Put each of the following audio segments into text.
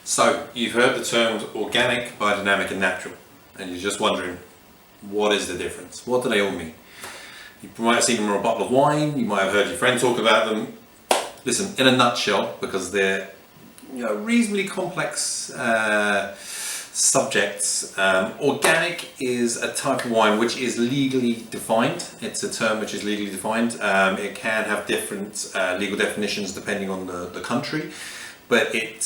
So, you've heard the terms organic, biodynamic and natural, and you're just wondering, what is the difference? What do they all mean? You might have seen them on a bottle of wine, you might have heard your friend talk about them. Listen, in a nutshell, because they're reasonably complex subjects, organic is a type of wine which is legally defined. It's a term which is legally defined. It can have different legal definitions depending on the country. But it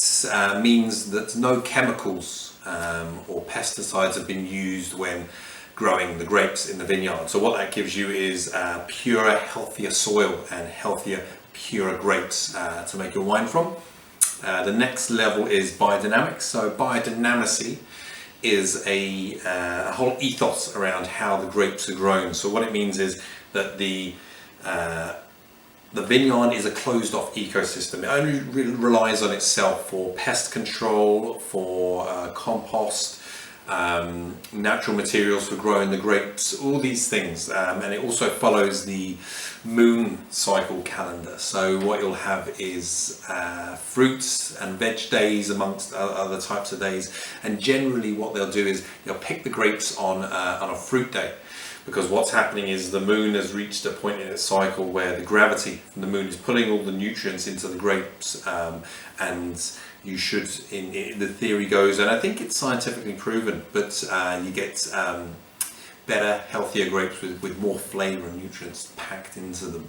means that no chemicals or pesticides have been used when growing the grapes in the vineyard. So what that gives you is purer, healthier soil and healthier, purer grapes to make your wine from. The next level is biodynamic. So biodynamic is a whole ethos around how the grapes are grown. So what it means is that the vineyard is a closed-off ecosystem. It only relies on itself for pest control, for compost, natural materials for growing the grapes, all these things. And it also follows the moon cycle calendar. So what you'll have is fruits and veg days amongst other types of days. And generally what they'll do is they'll pick the grapes on a fruit day. Because what's happening is the moon has reached a point in its cycle where the gravity from the moon is pulling all the nutrients into the grapes, and you should, the theory goes, and I think it's scientifically proven, but you get better, healthier grapes with more flavour and nutrients packed into them.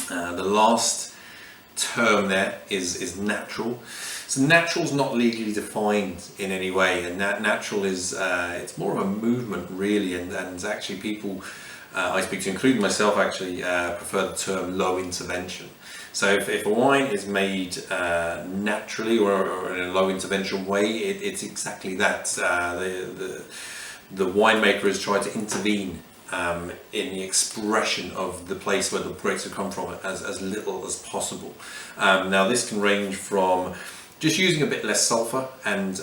The last term there is natural. So natural is not legally defined in any way, and natural is it's more of a movement really, and actually people I speak to, including myself, actually prefer the term low intervention. So if a wine is made naturally or in a low intervention way, it's exactly that. The winemaker has tried to intervene in the expression of the place where the grapes have come from as little as possible. Now this can range from just using a bit less sulfur and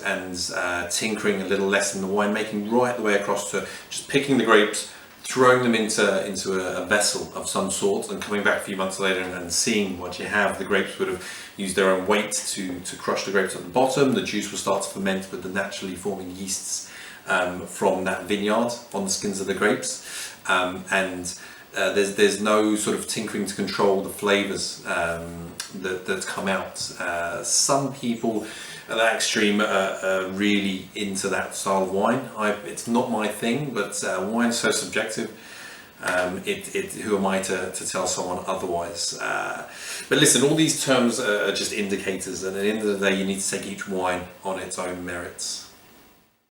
tinkering a little less in the winemaking, right the way across to just picking the grapes, throwing them into a vessel of some sort, and coming back a few months later and seeing what you have. The grapes would have used their own weight to crush the grapes at the bottom. The juice will start to ferment with the naturally forming yeasts from that vineyard on the skins of the grapes, and there's no sort of tinkering to control the flavours that come out. Some people at that extreme are really into that style of wine. It's not my thing, but wine's so subjective. Who am I to tell someone otherwise? But listen, all these terms are just indicators, and at the end of the day you need to take each wine on its own merits.